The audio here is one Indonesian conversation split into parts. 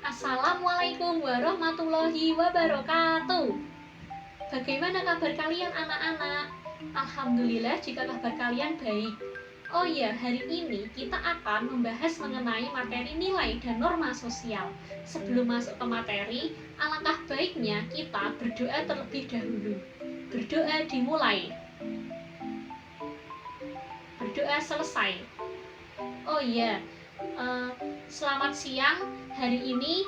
Assalamualaikum warahmatullahi wabarakatuh. Bagaimana kabar kalian anak-anak? Alhamdulillah jika kabar kalian baik. Oh iya, hari ini kita akan membahas mengenai materi nilai dan norma sosial. Sebelum masuk ke materi, alangkah baiknya kita berdoa terlebih dahulu. Berdoa dimulai. Berdoa selesai. Oh iya, selamat siang. Hari ini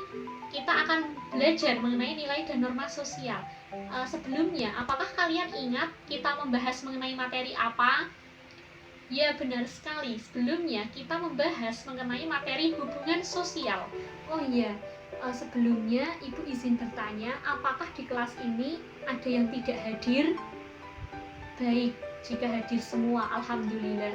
kita akan belajar mengenai nilai dan norma sosial. Sebelumnya, apakah kalian ingat kita membahas mengenai materi apa? Ya, benar sekali. Sebelumnya kita membahas mengenai materi hubungan sosial. Oh iya, sebelumnya Ibu izin bertanya, apakah di kelas ini ada yang tidak hadir? Baik, jika hadir semua, alhamdulillah.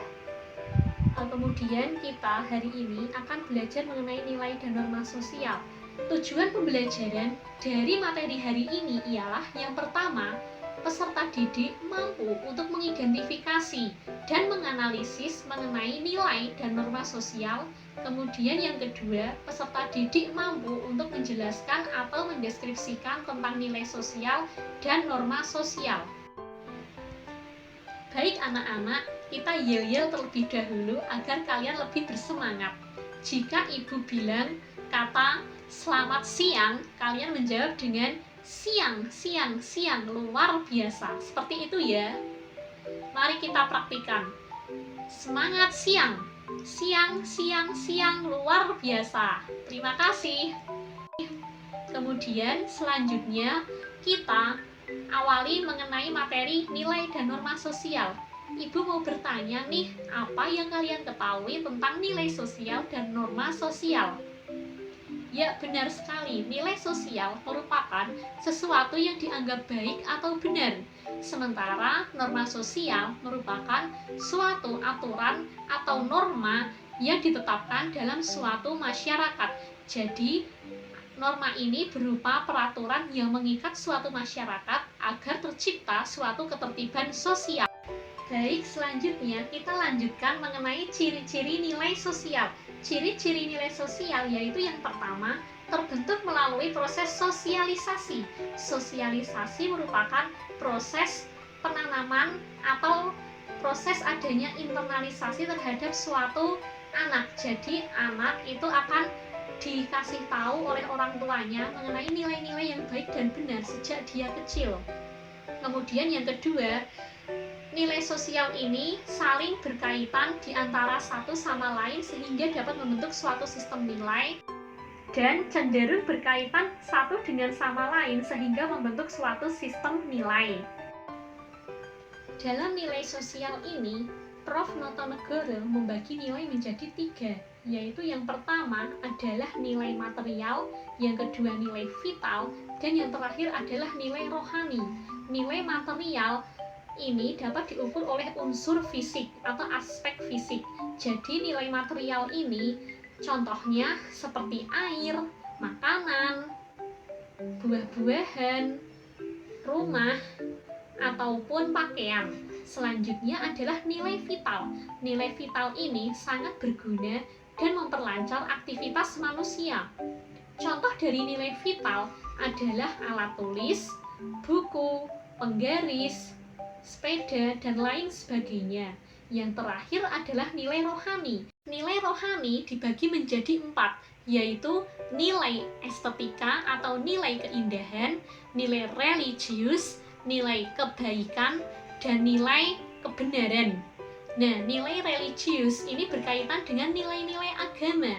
Kemudian kita hari ini akan belajar mengenai nilai dan norma sosial. Tujuan pembelajaran dari materi hari ini ialah yang pertama, peserta didik mampu untuk mengidentifikasi dan menganalisis mengenai nilai dan norma sosial. Kemudian yang kedua, peserta didik mampu untuk menjelaskan atau mendeskripsikan tentang nilai sosial dan norma sosial. Baik anak-anak, kita yel-yel terlebih dahulu agar kalian lebih bersemangat. Jika ibu bilang kata selamat siang, kalian menjawab dengan siang, siang, siang, luar biasa. Seperti itu ya. Mari kita praktikan. Semangat siang, siang, siang, siang, luar biasa. Terima kasih. Kemudian selanjutnya kita awali mengenai materi nilai dan norma sosial. Ibu mau bertanya nih, apa yang kalian ketahui tentang nilai sosial dan norma sosial? Ya, benar sekali. Nilai sosial merupakan sesuatu yang dianggap baik atau benar. Sementara norma sosial merupakan suatu aturan atau norma yang ditetapkan dalam suatu masyarakat. Jadi, norma ini berupa peraturan yang mengikat suatu masyarakat agar tercipta suatu ketertiban sosial. Baik, selanjutnya kita lanjutkan mengenai ciri-ciri nilai sosial. Ciri-ciri nilai sosial yaitu yang pertama, terbentuk melalui proses sosialisasi. Sosialisasi merupakan proses penanaman atau proses adanya internalisasi terhadap suatu anak. Jadi anak itu akan dikasih tahu oleh orang tuanya mengenai nilai-nilai yang baik dan benar sejak dia kecil. Kemudian yang kedua, nilai sosial ini saling berkaitan di antara satu sama lain sehingga dapat membentuk suatu sistem nilai dan cenderung berkaitan satu dengan sama lain sehingga membentuk suatu sistem nilai. Dalam nilai sosial ini, Prof. Notonegoro membagi nilai menjadi 3, yaitu yang pertama adalah nilai material, yang kedua nilai vital, dan yang terakhir adalah nilai rohani. Nilai material ini dapat diukur oleh unsur fisik atau aspek fisik. Jadi nilai material ini contohnya seperti air, makanan, buah-buahan, rumah, ataupun pakaian. Selanjutnya adalah nilai vital. Nilai vital ini sangat berguna dan memperlancar aktivitas manusia. Contoh dari nilai vital adalah alat tulis, buku, penggaris, sepeda, dan lain sebagainya. Yang terakhir adalah nilai rohani. Nilai rohani dibagi menjadi 4, yaitu nilai estetika atau nilai keindahan, nilai religius, nilai kebaikan, dan nilai kebenaran. Nah, nilai religius ini berkaitan dengan nilai-nilai agama.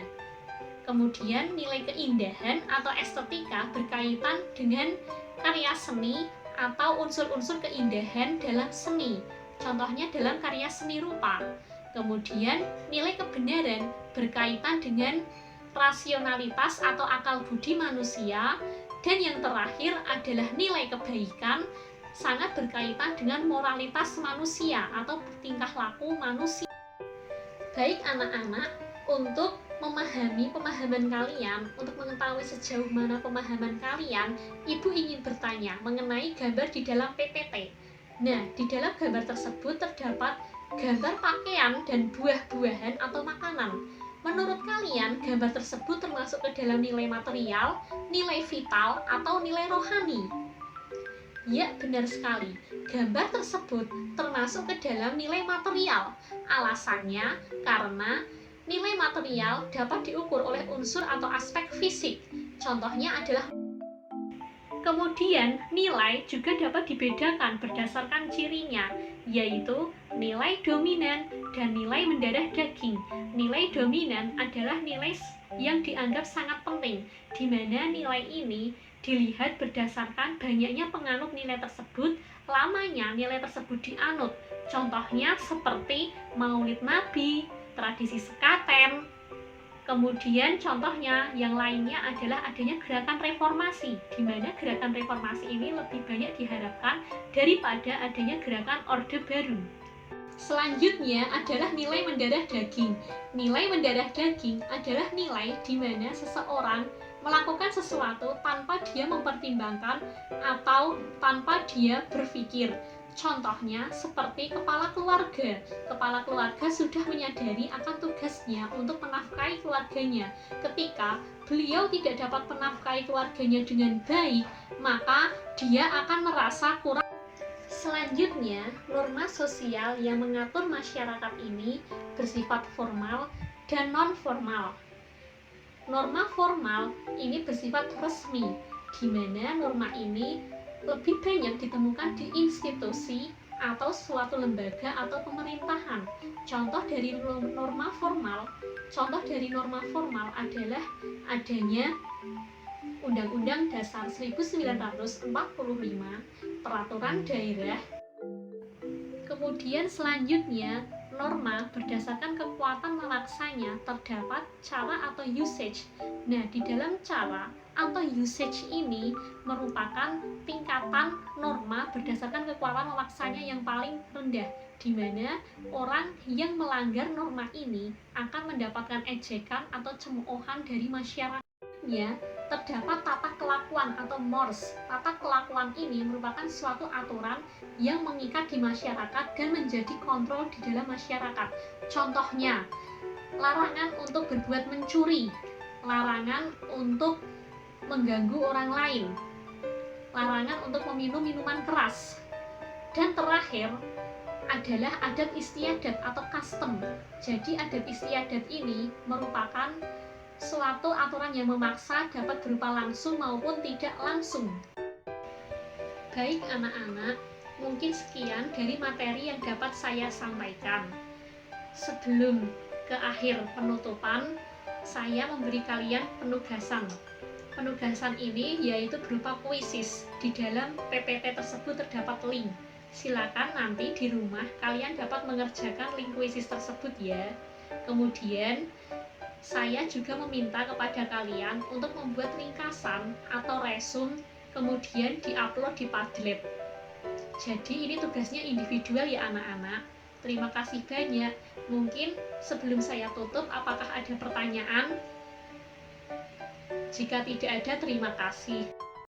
Kemudian nilai keindahan atau estetika berkaitan dengan karya seni atau unsur-unsur keindahan dalam seni, contohnya dalam karya seni rupa. Kemudian nilai kebenaran berkaitan dengan rasionalitas atau akal budi manusia. Dan yang terakhir adalah nilai kebaikan, sangat berkaitan dengan moralitas manusia atau tingkah laku manusia. Baik anak-anak, untuk memahami pemahaman kalian, untuk mengetahui sejauh mana pemahaman kalian, Ibu ingin bertanya mengenai gambar di dalam PPT. Nah, di dalam gambar tersebut terdapat gambar pakaian dan buah-buahan atau makanan. Menurut kalian, gambar tersebut termasuk ke dalam nilai material, nilai vital, atau nilai rohani? Ya, benar sekali. Gambar tersebut termasuk ke dalam nilai material. Alasannya karena nilai material dapat diukur oleh unsur atau aspek fisik. Contohnya adalah. Kemudian, nilai juga dapat dibedakan berdasarkan cirinya, yaitu nilai dominan dan nilai mendarah daging. Nilai dominan adalah nilai yang dianggap sangat penting, di mana nilai ini dilihat berdasarkan banyaknya penganut nilai tersebut, lamanya nilai tersebut dianut. Contohnya seperti Maulid Nabi, tradisi sekaten. Kemudian contohnya yang lainnya adalah adanya gerakan reformasi, di mana gerakan reformasi ini lebih banyak diharapkan daripada adanya gerakan Orde Baru. Selanjutnya adalah nilai mendarah daging. Nilai mendarah daging adalah nilai di mana seseorang melakukan sesuatu tanpa dia mempertimbangkan atau tanpa dia berpikir. Contohnya seperti kepala keluarga. Kepala keluarga sudah menyadari akan tugasnya untuk menafkahi keluarganya. Ketika beliau tidak dapat menafkahi keluarganya dengan baik, maka dia akan merasa kurang. Selanjutnya, norma sosial yang mengatur masyarakat ini bersifat formal dan non-formal. Norma formal ini bersifat resmi, di mana norma ini lebih banyak ditemukan di institusi atau suatu lembaga atau pemerintahan. Contoh dari norma formal adalah adanya Undang-Undang Dasar 1945, Peraturan Daerah. Kemudian selanjutnya, norma berdasarkan kekuatan melaksanya terdapat cara atau usage. Nah, di dalam cara atau usage ini merupakan tingkatan norma berdasarkan kekuatan melaksanya yang paling rendah, di mana orang yang melanggar norma ini akan mendapatkan ejekan atau cemoohan dari masyarakat. Terdapat tata kelakuan atau mores. Tata kelakuan ini merupakan suatu aturan yang mengikat di masyarakat dan menjadi kontrol di dalam masyarakat. Contohnya, larangan untuk berbuat mencuri, larangan untuk mengganggu orang lain, larangan untuk meminum minuman keras. Dan terakhir adalah adat istiadat atau custom. Jadi adat istiadat ini merupakan suatu aturan yang memaksa, dapat berupa langsung maupun tidak langsung. Baik anak-anak, mungkin sekian dari materi yang dapat saya sampaikan. Sebelum ke akhir penutupan, saya memberi kalian penugasan. Penugasan ini yaitu berupa kuisis. Di dalam PPT tersebut terdapat link. Silakan nanti di rumah kalian dapat mengerjakan link kuisis tersebut ya. Kemudian saya juga meminta kepada kalian untuk membuat ringkasan atau resume, kemudian diupload di Padlet. Jadi ini tugasnya individual ya anak-anak. Terima kasih banyak. Mungkin sebelum saya tutup, apakah ada pertanyaan? Jika tidak ada, terima kasih.